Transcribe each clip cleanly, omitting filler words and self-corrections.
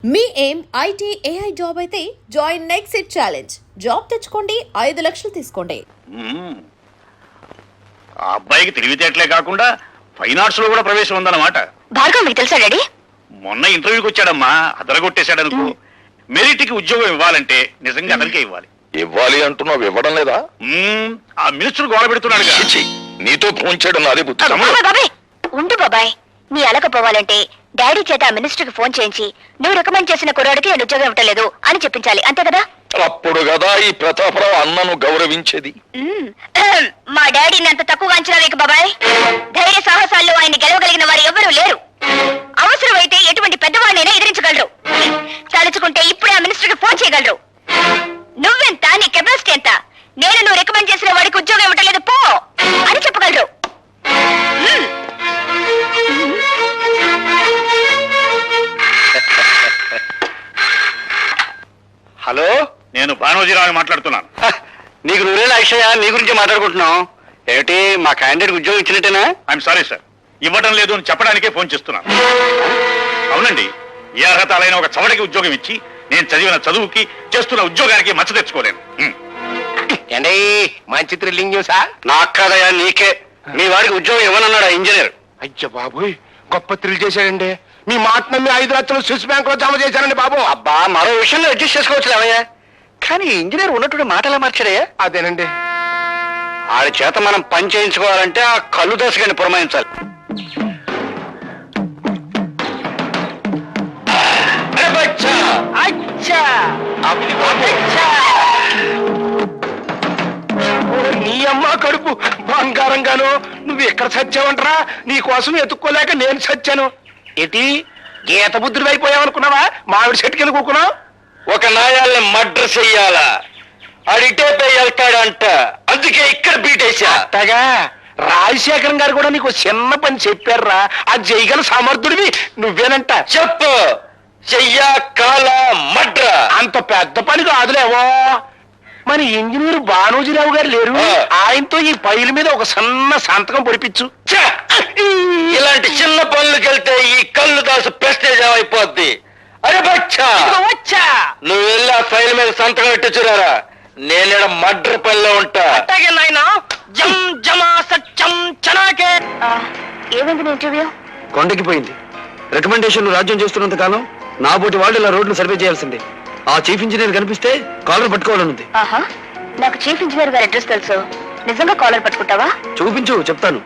మీ ఏం IT AI job అయితే join next it challenge. Job తెచ్చుకోండి, 5 లక్షలు తీసుకోండి. ఆ అబ్బాయికి తెలివితేటలే కాకుండా ఫైన్ ఆర్ట్స్ లో కూడా ప్రవేశం ఉందన్నమాట. భార్గవ్ మీకు తెలుసా డాడీ? మొన్న ఇంటర్వ్యూకి వచ్చాడమ్మా, అదరగొట్టేశాడు అనుకో. మెరిట్ కి ఉద్యోగం ఇవ్వాలంటే నిజంగా అతనికే ఇవ్వాలి. ఇవ్వాలి అంటున్నావు, ఇవ్వడం లేదా? ఆ మినిస్టర్ గోడ పెడుతున్నాడు. నీతో ఫోన్ చేయడం నాదే బుద్ధి. బాబాయ్ ఉండు బాబాయ్, నీ అలకపోవాలంటే డాడీ చేత ఆ మినిస్టర్ కి ఫోన్ చేయించి నువ్వు రికమెండ్ చేసిన కుర్రాడికి నేను ఉద్యోగం ఇవ్వట్లేదు అని చెప్పించాలి, అంతే కదా? అప్పుడు కదా ఈ ప్రతాపరావు అన్నను గౌరవించేది. మా డాడీని అంత తక్కువగా అంచనా వేయకు బాబాయ్. ధైర్య సాహసాల్లో ఆయన గెలవగలిగిన వారు ఎవరూ లేరు. అవసరమైతే ఎటువంటి పెద్దవాడినైనా ఎదిరించగలరు. తలుచుకుంటే ఇప్పుడే ఆ మినిస్టర్ కి ఫోన్ చేయగలరు. నువ్వెంత, నీ కెపాసిటీ ఎంత, నేను నువ్వు రికమెండ్ చేసిన వాడికి ఉద్యోగం ఇవ్వట్లేదు పో అని చెప్పగలరు. హలో, నేను భానోజీరావు మాట్లాడుతున్నాను. నీకు నువ్వేలా అక్షయ, నీ గురించి మాట్లాడుకుంటున్నాం. ఏమిటి, మా క్యాండిడేట్ ఉద్యోగం ఇచ్చినట్టేనా? ఐఎమ్ సారీ సార్, ఇవ్వడం లేదు అని చెప్పడానికే ఫోన్ చేస్తున్నాను. అవునండి, ఏ అర్హత అయిన ఒక చవడికి ఉద్యోగం ఇచ్చి నేను చదివిన చదువుకి చేస్తున్న ఉద్యోగానికి మచ్చ తెచ్చుకోలేను. ఏంటి మంచి థ్రిల్లింగ్ న్యూసా? నాకు కాదయా, నీకే. మీ వాడికి ఉద్యోగం ఇవ్వనన్నాడు ఇంజనీర్. అయ్య బాబోయ్, గొప్ప థ్రిల్ చేశాడండి. మీ మాట నమ్మి 5 లక్షలు స్విస్ బ్యాంక్ లో జమ చేశారండి బాబు. అబ్బా, మరో విషయంలో అడ్జస్ట్ చేసుకోవచ్చు లేవయ్యా. కానీ ఇంజనీర్ ఉన్నట్టు మాటలా మార్చాడయ్యా. అదేనండి, ఆడి చేత మనం పని చేయించుకోవాలంటే ఆ కళ్ళు దశగాని పురమాయించాలి. నీ అమ్మ కడుపు బంగారంగాను. నువ్వు ఎక్కడ చచ్చావంటరా? నీ కోసం ఎత్తుక్కోలేక నేను చచ్చాను. ఏంటి, గీత బుద్ధుడు అయిపోయావనుకున్నావా? మామిడి చెట్టుకెళ్ళి కూకున్నావు. ఒక నాయాల్ని మర్డర్ చెయ్యాలా, అడిటే పోయి వెళ్తాడంట. అందుకే ఇక్కడ బీటేశా. అట్టగా రాజశేఖరం గారు కూడా నీకు చిన్న పని చెప్పారా? అది చేయగల సమర్థుడివి నువ్వేనంట. చెప్పు, చెయ్యా కాల మడ్ర. అంత పెద్ద పని కాదులేవో. మరి ఇంజనీర్ భానోజీరావు గారు లేరు, ఆయనతో ఈ ఫైల్ మీద ఒక సన్న సంతకం పొడిపించు. ఇలాంటి చిన్న పనులకెళ్తే ఈ కళ్ళు దాసు ప్రెస్టేజ్ అయిపోద్ది. అరే బచ్చా, వచ్చా నువ్వు వెళ్ళి ఆ ఫైల్ మీద సంతకం పెట్టించురారా. నేను మర్డర్ పనిలో ఉంటా. అట్టాగే నాయనా. జం జమా సత్యం చనాకే. ఏమైంది నీ ఇంటర్వ్యూ? కొండకి పోయింది. రికమెండేషన్లు రాజ్యం చేస్తున్నంత కాలం నా బోటి వాళ్ళు ఇలా రోడ్లు సర్వే చేయాల్సిందే. ఆ చీఫ్ ఇంజనీర్ కనిపిస్తే కాలర్ పట్టుకోవాలనుంది. ఆహా, నాకు చీఫ్ ఇంజనీర్ గారి అడ్రస్ తెలుసు. నిజంగా కాలర్ పట్టుకుంటావా? చూపించు, చెప్తాను.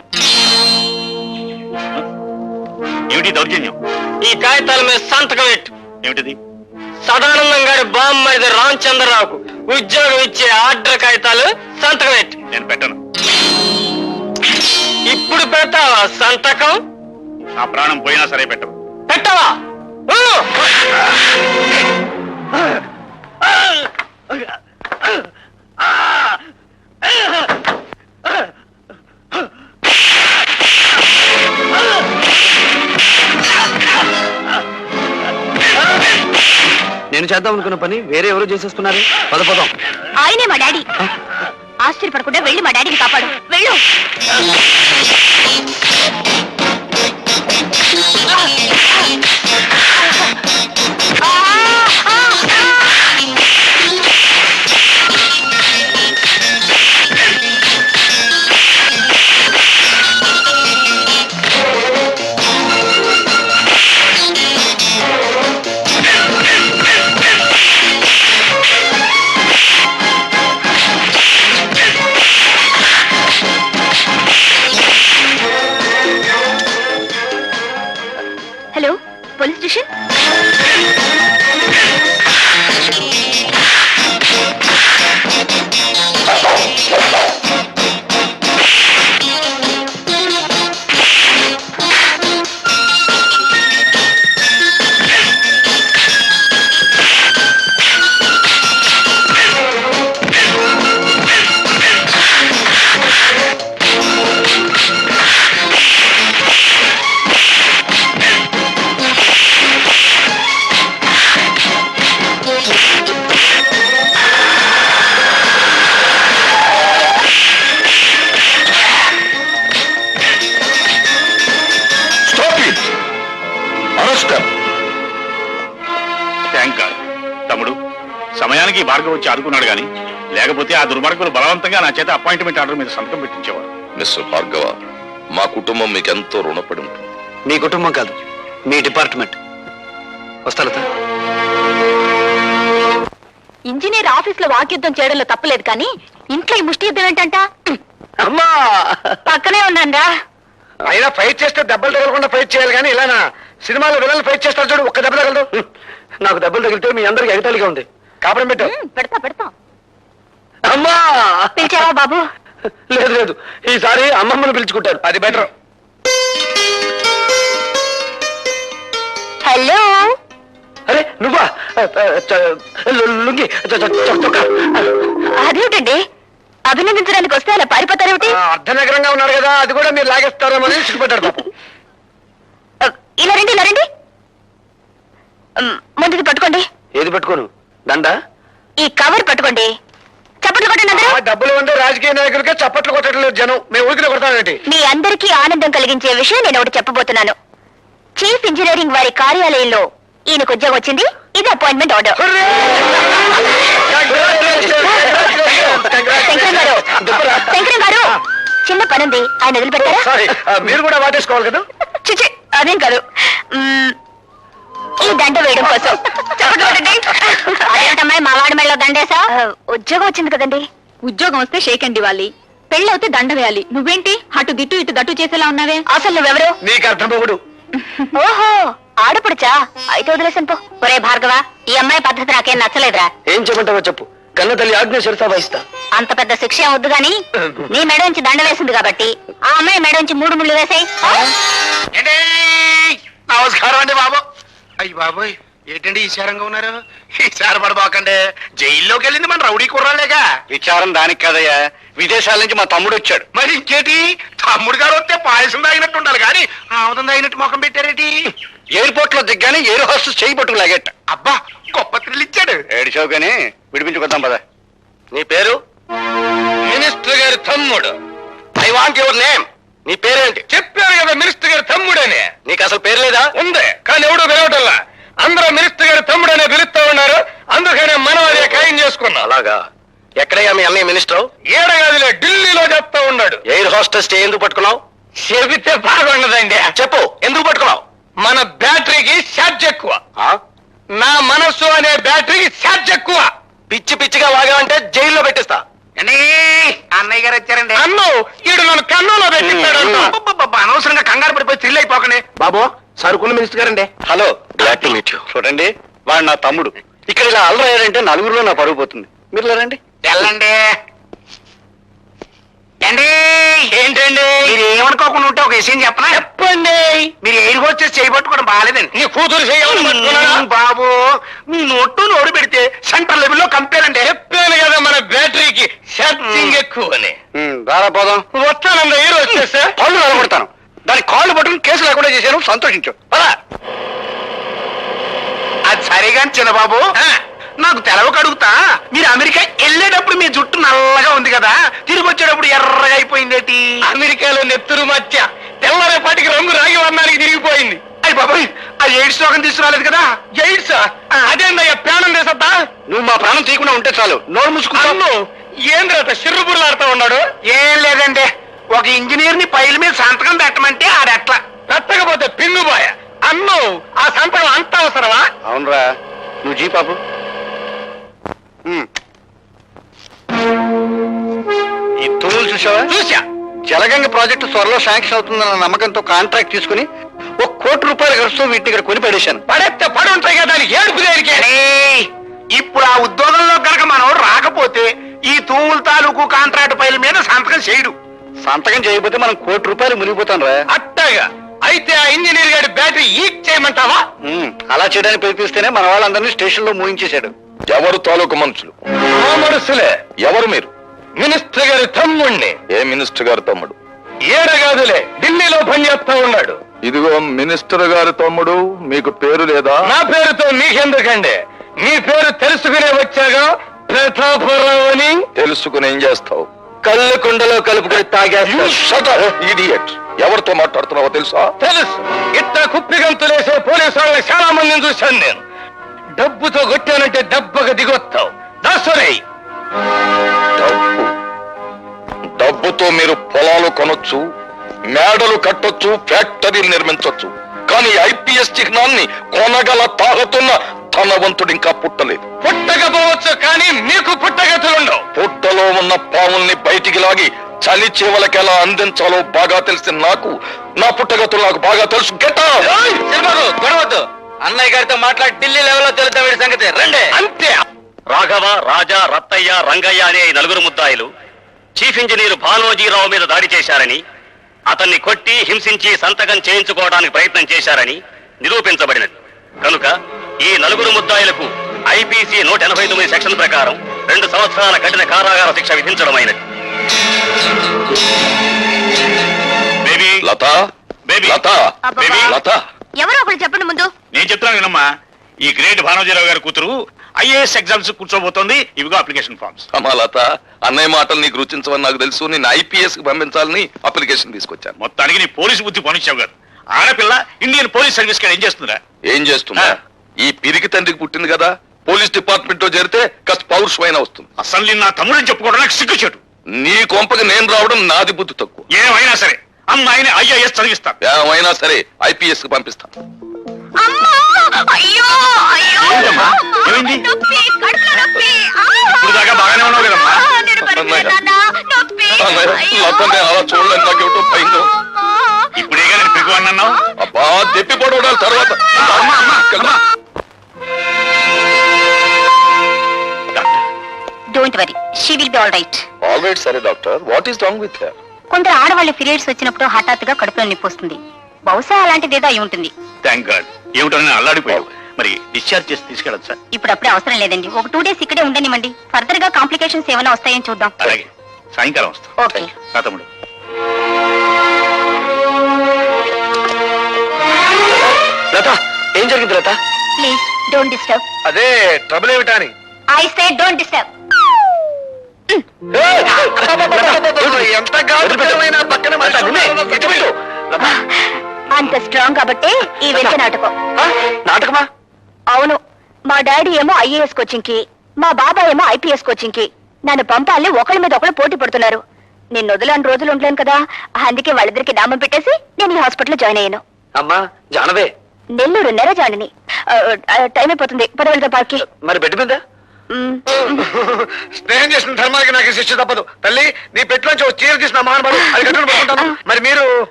ఏమిటి దౌర్జన్యం? ఈ కాగితాల మీద సంతకం పెట్టు. ఏమిటిది? సదానందం గారి బామ్మది రామచంద్రరావుకు ఉద్యోగం ఇచ్చే ఆర్డర్ కాగితాలు సంతకం పెట్టు. నేను పెట్టను. ఇప్పుడు పెడతావా సంతకం? నా ప్రాణం పోయినా సరే పెట్టను. పెట్టవా? నేను చేద్దాం అనుకున్న పని వేరే ఎవరు చేసేస్తున్నారు. పదపదం. ఆయనే మా డాడీ. ఆశ్చర్యపడకుండా వెళ్ళి మా డాడీని కాపాడు. వెళ్ళు. Hello, police station. Thank God. తమ్ముడు, సమయానికి ఈ భార్గవ్ వచ్చి ఆదుకున్నాడు గాని లేకపోతే ఆ దుర్మార్గులు బలవంతంగా నా చేత అపాయింట్మెంట్ ఆర్డర్ మీద సంతకం పెట్టించేవారు. మిస్టర్ భార్గవ, మా కుటుంబం మీకెంతో రుణపడి ఉంటుంది. మీ కుటుంబం కాదు, మీ డిపార్ట్మెంట్. వస్తా లత. ఇంజనీర్ ఆఫీస్ లో వాక్యుద్ధం చేయడంలో తప్పలేదు కానీ ఇంట్లో ఈ ముష్టి యుద్ధం ఏంటంట? అమ్మా పక్కనే ఉన్నారా? అయినా ఫైట్ చేస్తే దెబ్బలు తగలకుండా ఫైట్ చేయాలి కానీ ఇలానా? సినిమాలో విలన్లు ఫైట్ చేస్తారు చూడు, ఒక్క దెబ్బ తగలదు. నాకు దెబ్బలు తగిలితే మీ అందరికి ఎగతాళిగా ఉంది. కాపురం పెట్టు. పెడతా అమ్మా పిలిచావా బాబు? లేదు లేదు, ఈసారి అమ్మమ్మను పిలుచుకుంటారు. అది బెటర్. హలో, అరే నువ్వా? లుంగి చొక్కా. అదేమిటండి అభినందించడానికి వస్తే అలా పారిపోతారేమిటి? అర్ధనగరంగా ఉన్నారు కదా, అది కూడా మీరు లాగేస్తారేమో అని సిగ్గుపడ్డారు పాపం. ఇలా రండి ఇలా రండి. ముందుది పట్టుకోండి. ఏది పట్టుకోను? దండ? ఈ కవర్ పట్టుకోండి. చప్పట్లు కొట్టండి అందరూ. ఆ డబ్బులు ఉండే రాజకీయ నాయకులకే చప్పట్లు కొట్టడం లేదు జనం. మేము ఊరికి కొడతామేంటి? మీ అందరికీ ఆనందం కలిగించే విషయం నేను ఒకటి చెప్పబోతున్నాను. చీఫ్ ఇంజనీరింగ్ వారి కార్యాలయంలో ఈయనకు ఉద్యోగం వచ్చింది. ఇది అపాయింట్మెంట్ ఆర్డర్. శంకరం గారు, చిన్న పనుంది, ఆయన వదిలిపెట్టారా? సారీ, మీరు కూడా వాటేసుకోవాలి కదా. చిచి, అదేం కాదు. ఈ దండ వేయడం కోసం. చప్పట్లు కొట్టండి. అదేంటమ్మాయి మా వాడి మెళ్ళలో దండేసా? ఉద్యోగం వచ్చింది కదండి. ఉద్యోగం వస్తే షేక్ అండి ఇవ్వాలి, పెళ్ళవుతే దండ వేయాలి. నువ్వేంటి అటు దిట్టు ఇటు దట్టు చేసేలా ఉన్నావే? అసలు నువ్వెవరు? నీకు అర్థం పోగుడు. ఓహో, ఆడపడుచా? అయితే వదిలేసాను పో. ఒరే భార్గవ, ఈ అమ్మాయి పద్ధతి నాకేం నచ్చలేదురా. ఏం చెప్పంటావో చెప్పు, కన్న తల్లి ఆజ్ఞ శిరసా వహిస్తా. అంత పెద్ద శిక్ష ఏం వద్దు గాని నీ మెడ నుంచి దండ వేసింది కాబట్టి ఆ అమ్మాయి మెడ నుంచి 3 ముళ్ళు వేసాయి. నమస్కారం అండి బాబు. అయ్యి బాబోయ్, ఏంటండి ఈశారంగా ఉన్నారు? ఈసారి పడబాకండి. జైల్లోకి వెళ్ళింది మన రౌడీ కుర్రాలేగా. విచారం దానికి కదయ్యా, విదేశాల నుంచి మా తమ్ముడు వచ్చాడు. మరి ఇంకేటి, తమ్ముడు గారు వస్తే పాయసం తాగినట్టు ఉండాలి కానీ ఆముదం తాగినట్టు ముఖం పెట్టారేటి? ఎయిర్పోర్ట్ లో దిగ్గానే ఎయిర్ హోస్టెస్ చేయి పట్టుకు లాగేట. అబ్బా, గొప్ప థ్రిల్ ఇచ్చాడు. ఏడిచావు కానీ విడిపించుకొద్దాం పద. నీ పేరు? మినిస్టర్ గారి తమ్ముడు. I want your name. నీ పేరేంటి? చెప్పారు కదా మినిస్టర్ గారి తమ్ముడని. నీకు అసలు పేరు లేదా? ఉంది, కానీ ఎవడో పిలవటల్లా. అందరూ మినిస్టర్ గారి తమ్ముడనే పిలుస్తా ఉన్నారు, అందుకనే మనం అదే ఖాయం చేసుకున్నాం. అలాగా? ఎక్కడయ్యా మీ అన్నయ్య మినిస్టర్? ఏడగాదిలే, ఢిల్లీలో చెప్తా ఉన్నాడు. ఎయిర్ హోస్టెస్ ఎందుకు పట్టుకున్నావు? చెబితే బాగుండదండి. చెప్పు, ఎందుకు పట్టుకున్నావు? మన బ్యాటరీకి ఛార్జ్ ఎక్కువ. నా మనస్సు అనే బ్యాటరీకి ఛార్జ్ ఎక్కువ. పిచ్చి పిచ్చిగా వాగావంటే జైల్లో పెట్టిస్తా. అన్నయ్య గారు వచ్చారండి. అన్ను ఈడు నన్ను కన్నులో పెట్టిస్తాడు. అనవసరంగా కంగారు పడిపోయి థ్రిల్ అయిపోకనే. బాబు, సరుకున్న మినిస్టర్ గారండి. Hello, glad to meet you. చూడండి, వాడు నా తమ్ముడు. ఇక్కడ ఇలా అల్లరయ్యారంటే నలుగురిలో నా పరుగు పోతుంది. మీరు రండి. వెళ్ళండి. ఏంటండి మీరు ఏమనుకోకుండా ఉంటే ఒక విషయం చెప్పనా? చెప్పండి. మీరు ఎయిర్ హోస్టెస్ చేయబట్టుకోవడం బాగాలేదండి. నీ కూతురు చేయాలి బాబు. మీ నోడు పెడితే సెంట్రల్ లెవెల్లో కంపేర్ అంటే. చెప్పాను కదా మన బ్యాటరీకి ఛార్జింగ్ ఎక్కువ అని. రారా పోదాం. వస్తానండి, ఎయిర్ హోస్టెస్. పళ్ళు నిలబడతాను. దాని కాళ్ళు పట్టుకుని కేసు లేకుండా చేశాను, సంతోషించు. అది సరిగా చిన్నబాబు, నాకు తెలవక అడుగుతా. మీరు అమెరికా వెళ్ళేటప్పుడు మీ జుట్టు నల్లగా ఉంది కదా, తిరిగి వచ్చేటప్పుడు ఎర్రగా అయిపోయిందేటి? అమెరికాలో నెత్తురు మధ్య తెల్లరేపాటికి రంగు రాగి వర్ణానికి తిరిగిపోయింది. అయ్యి బాబాయ్, ఆ ఎయిడ్స్ రోగం తీసుకురాలేదు కదా? ఎయిడ్స్ అదేందయ్యా, ప్రాణం తీసద్దా? నువ్వు మా ప్రాణం తీయకుండా ఉంటే చాలు. నోరు మూసుకున్నాను. ఏంద్రత సిర్రుబుర్లాడుతూ ఉన్నాడు? ఏం లేదండి, ఒక ఇంజనీర్ ని పైల మీద సంతకం పెట్టమంటే ఆడెట్లా పెట్టకపోతే పిన్నుబాయ. అన్ను ఆ సంతకం అంత అవసరమా? అవునరా, నువ్వు జీ పాపు. ఈ తూములు చూసావా? చూసా. జలగంగ ప్రాజెక్టు త్వరలో శాంక్షన్ అవుతుందన్న నమ్మకంతో కాంట్రాక్ట్ తీసుకుని ₹1 కోటి ఖర్చుతో వీటిని ఇక్కడ కొని పడేశాను. పడేస్తే పడి ఉంటాయి కదా, ఏడుపు దేనికి? ఇప్పుడు ఆ ఉద్యోగంలో కనుక మనోడు రాకపోతే ఈ తూముల తాలూకు కాంట్రాక్ట్ పైల మీద సంతకం చేయడు. సంతకం చేయకపోతే మనం ₹1 కోటి మునిగిపోతాను రా. అట్టగా అయితే ఆ ఇంజనీర్ గారి బ్యాటరీ ఈక్ చేయమంటావా? అలా చేయడానికి ప్రయత్నిస్తేనే మన వాళ్ళందరినీ స్టేషన్ లో మూయించేశాడు. ఎవరు తాలూకు మనుషులు? మనుషులే. ఎవరు మీరు? మినిస్టర్ గారి తమ్ముణ్ణి. ఏ మినిస్టర్ గారి తమ్ముడు? ఏడగాదులే, ఢిల్లీలో పనిచేస్తా ఉన్నాడు. ఇదిగో మినిస్టర్ గారి తమ్ముడు, మీకు పేరు లేదా? నా పేరుతో మీకెందుకండి? మీ పేరు తెలుసుకునే వచ్చాగా, ప్రతాపరావు అని. తెలుసుకుని ఏం చేస్తావు? కళ్ళు కుండలో కలుపుకొని తాగేస్తా. ఇడియట్, ఎవరితో మాట్లాడుతున్నావో తెలుసా? తెలుసు. ఇట్ట కుప్పిగంతులేసే పోలీసు వాళ్ళని చాలా మందిని చూశాను నేను. డబ్బుతో కొట్టానంటే దెబ్బగా దిగొస్తావు. దాసరే డబ్బు డబ్బుతో మీరు పొలాలు కొనొచ్చు, మేడలు కట్టొచ్చు, ఫ్యాక్టరీలు నిర్మించొచ్చు. కానీ ఐపీఎస్ చిహ్నాన్ని కొనగల తాగుతున్న ధనవంతుడు ఇంకా పుట్టలేదు. పుట్టకపోవచ్చు కానీ మీకు పుట్టగతులుండవు. పుట్టలో ఉన్న పాముల్ని బయటికి లాగి చలి చేవలకి ఎలా అందించాలో బాగా తెలిసిన నాకు నా పుట్టగతులు నాకు బాగా తెలుసు. గొడవద్దు. అన్నయ్య గారితో మాట్లాడి ఢిల్లీ లెవెల్లో తెలుద్దాం వీడి సంగతి. రండి. అంతే. రాఘవ, రాజా, రత్తయ్య, రంగయ్య అనే ఈ నలుగురు ముద్దాయిలు చీఫ్ ఇంజనీర్ భానోజీరావు మీద దాడి చేశారని, అతన్ని కొట్టి హింసించి సంతకం చేయించుకోవడానికి ప్రయత్నం చేశారని నిరూపించబడినది. కనుక ఈ నలుగురు ముద్దాయిలకు ఐపీసీ 189 సెక్షన్ ప్రకారం 2 సంవత్సరాల కఠిన కారాగార శిక్ష విధించడమైనది. బేబీ లత బేబీ లత అబ్బబ్బా. లత ఎవరో ఒకరు చెప్పండి ముందు. నేను చెప్తున్నాను వినమ్మా. ఈ గ్రేట్ భానోజీరావు గారి కూతురు ఐఏఎస్ ఎగ్జామ్స్ కూర్చోబోతోంది. ఇవిగో అప్లికేషన్ ఫార్మ్స్. అమ్మా లత, అన్నయ్య మాటలు నీకు రుచించవని నాకు తెలుసు. నేను ఐపీఎస్ కి పంపించాలని అప్లికేషన్ తీసుకొచ్చాను. మొత్తానికి నీ పోలీసు బుద్ధి పనిచ్చావు కాదు. ఆడపిల్ల ఇండియన్ పోలీస్ సర్వీస్ కాడ ఏం చేస్తుందా? ఏం చేస్తున్నా? ఈ పిరికి తండ్రికి పుట్టింది కదా, పోలీస్ డిపార్ట్మెంట్ లో చేరితే కాస్త పౌరుషమైన వస్తుంది. అసలు నిన్న నా తమ్ముడని చెప్పుకోవడం నాకు సిగ్గుచేటు. నీ కొంపకి నేను రావడం నాది బుద్ధి తక్కువ. ఏమైనా సరే అమ్మాయిని ఐఏఎస్ చదివిస్తాను. ఏమైనా సరే ఐపీఎస్ కి పంపిస్తాను. అమ్మా! అయ్యో! అయ్యో! ఏంటమ్మా? ఏమైంది? నొప్పి, కడుపులో నొప్పి. ఆ! ఇప్పుడు దాకా బాగానే ఉన్నావు కదమ్మా. నేను పడిపోయాను, నాన్న. నొప్పి. అన్నయ్య, అయ్యో! లతని అలా చూడలేక నాకేమిటో భయంగా ఉంది. అమ్మా! ఇప్పుడేగా నేను పిగువన్నావు. అబ్బా, దెప్పి పడవడాలి తర్వాత. కదమ్మా. Don't worry, she will be all right. All right. సరే doctor, what is wrong with her? కొందరు ఆడవాళ్ళ పీరియడ్స్ వచ్చినప్పుడు హఠాత్తుగా కడుపులో నొప్పి వస్తుంది. బహుశా అలాంటిదేదో అయి ఉంటుంది. Thank God. ఏమిటో నేను అల్లాడిపోయావు. మరి డిశ్చార్జ్ చేసి తీసుకెళ్ళొచ్చా? ఇప్పుడప్పుడే అవసరం లేదండి. ఒక 2 days ఇక్కడే ఉండనివ్వండి. ఫర్దర్ గా కాంప్లికేషన్స్ ఏమైనా వస్తాయని చూద్దాం. అలాగే, సాయంకాలం వస్తా. ఓకే. నా తమ్ముడు. లత, ఏం జరిగింది లత? Please don't disturb. అదే ట్రబుల్ ఏమిటా అని. I say don't disturb. ఎంత గాఢమైన పక్కన మనిషి. అంత స్ట్రాంగ్ కాబట్టి ఈ వెంట నాటకం. నాటకమా? అవును. మా డాడీ ఏమో ఐఏఎస్ కోచింగ్ కి, మా బాబాయ్ ఏమో ఐపీఎస్ కోచింగ్ కి నన్ను పంపాలని ఒకళ్ళ మీద ఒకళ్ళు పోటీ పడుతున్నారు. నేను వదిలేని రోజులు ఉండలేను కదా, అందుకే వాళ్ళిద్దరికి నామం పెట్టేసి నేను ఈ హాస్పిటల్లో జాయిన్ అయ్యాను. అమ్మా జానవే, నెల్లూరు నెరజాడిని. టైం అయిపోతుంది, పదవెళ్తా పార్కి. మరి బెడ్ మీద స్నేహం చేసిన ధర్మానికి నాకు ఈ శిక్ష తప్పదు. తల్లి, నీ పెట్టులోంచి ఒక చీర తీసిన మహానుభావుడు అది కట్టుకుని పడుకుంటాను. మరి మీరు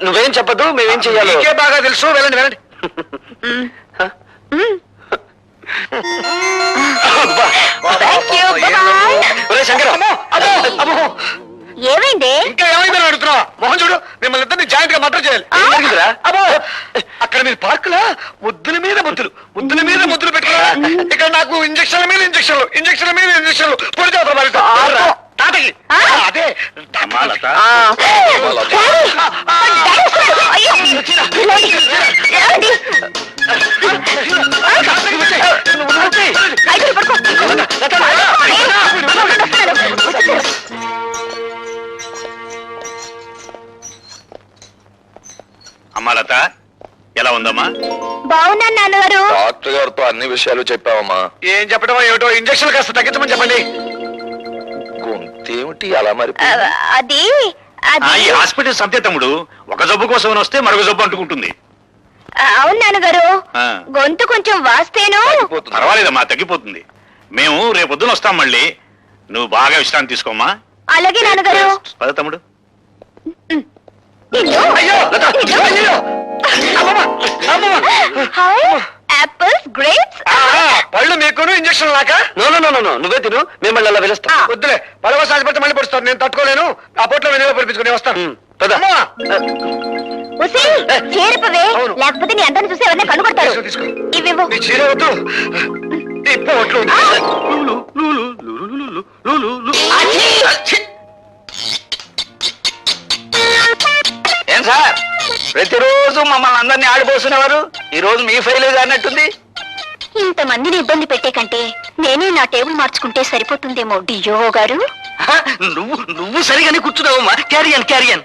నువ్వేం చెప్పదు, మేమేం చెయ్యాలో నీకే బాగా తెలుసు. వెళ్ళండి వెళ్ళండి. Thank you, bye-bye. ఒరేయ్ శంకర, ఏమైంది? ఇంకా ఏమైందని అడుగుతున్నా? మోహన్ చూడు, మిమ్మల్ని ఇద్దరిని జాయింట్ గా మర్డర్ చేయాలి. ఏం జరిగిందిరా? అబ్బో, అక్కడ మీరు పార్కులా ముద్దుల మీద ముద్దులు, ముద్దుల మీద ముద్దులు పెట్టరా? ఇక్కడ నాకు ఇంజక్షన్ల మీద ఇంజక్షన్లు, ఇంజక్షన్ల మీద ఇంజక్షన్లు. పొడి చేస్తారు మరి తాతకి. అదే అమ్మా లత, అయ్యో! ఏమండి? ఐదుగురు పడుకో. అమ్మా లత, ఎలా ఉందమ్మా? బాగున్నాను నాన్నగారు. డాక్టర్ గారితో అన్ని విషయాలు చెప్పావమ్మా. ఏం చెప్పడం ఏమిటో, ఇంజక్షన్ కాస్త తగ్గించమని చెప్పండి. గొంతేమిటి అలా మరి? అది ఈ హాస్పిటల్ సంతే తమ్ముడు, ఒక జబ్బు కోసం వస్తే మరొక జబ్బు అంటుకుంటుంది. అవును నాన్నగారు. ఆ. గొంతు కొంచెం వాస్తేను. పర్వాలేదమ్మా, తగ్గిపోతుంది. మేము రేపొద్దున వస్తాం మళ్ళీ. నువ్వు బాగా విశ్రాంతి తీసుకోమ్మా. అలాగే నాన్నగారు. పద తమ్ముడు. Apples, grapes. పళ్ళు మీకును ఇంజక్షన్ లాక నో నో నో నో, నువ్వే తిను, మిమ్మల్ని అలా పిలుస్తాం. వద్దులే. పడవ సాగిపోతే మళ్ళీ పడుస్తాను. నేను తట్టుకోలేను. ఆ పొట్లో వెనుక పొడిపించుకుని వస్తాను. పద. అమ్మా! ఉసి, చేరిపోవే. అవును. లేకపోతే నీ అందరిని చూసి ఎవరిని కనుగొడతారు. తీసుకో. ఇవివ్వు. నీ చీర వద్దు, ఈ పొట్లు వద్దు. ఏం సార్, ప్రతిరోజు మమ్మల్ని అందరినీ ఆడిపోస్తున్నవారు ఈ రోజు మీ ఫైల్ అన్నట్టుంది. ఇంతమందిని ఇబ్బంది పెట్టే కంటే నేనే నా టేబుల్ మార్చుకుంటే సరిపోతుందేమో డియో గారు. నువ్వు సరిగానే కూర్చున్నావమ్మా. క్యారియన్ క్యారియన్.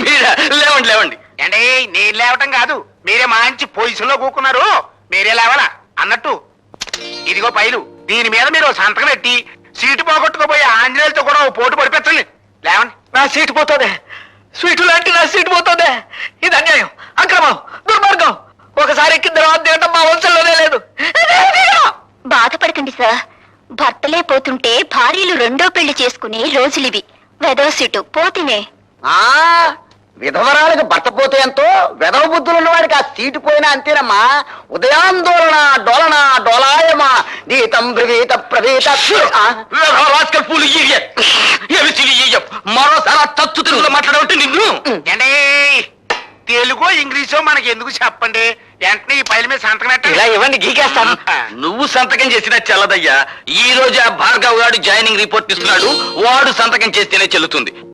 మీరా? లేవండి లేవండి. అంటే నేను లేవటం కాదు, మీరే మంచి పొజిషన్ లో కూకున్నారు. మీరే లేవాలా అన్నట్టు ఇదిగో పైలు దీని మీద మీరు ఓ సంతకం పెట్టి సీటు పోగొట్టుకోపోయి ఆంజనేయులతో కూడా ఓ పోటు పడిపెట్టండి లేవండి. నా సీటు పోతుంది, స్వీటు లాంటి నా సీటు పోతుంది. ఇది అన్యాయం, అక్రమం, దుర్మార్గం. ఒకసారి ఎక్కిన తర్వాత దిగటం మా వంశంలోనే లేదు. బాధపడకండి సార్, భర్తలే పోతుంటే భార్యలు రెండో పెళ్లి చేసుకునే రోజులివి. వెదవ సీటు పోతినే. విధవరాలకు భర్త పోతే ఎంతో, వెధవ బుద్ధులు ఉన్నవాడికి ఆ సీటు పోయినా అంతేనమ్మా. ఉదయాందోళన డోలన డోలాయమా గీతం బ్రవీత ప్రవీత. మరోసారి తత్తు తెలుగులో మాట్లాడవంటే నిన్ను ఏంటే తెలుగో ఇంగ్లీషో మనకి ఎందుకు చెప్పండి, వెంటనే ఈ పైల మీద సంతకం ఇలా పెట్టండి. ఇవ్వండి, గీకేస్తాను. నువ్వు సంతకం చేసినా చెల్లదయ్యా. ఈ రోజు ఆ భార్గవ్ గారు జాయినింగ్ రిపోర్ట్ ఇస్తున్నాడు, వాడు సంతకం చేస్తేనే చెల్లుతుంది.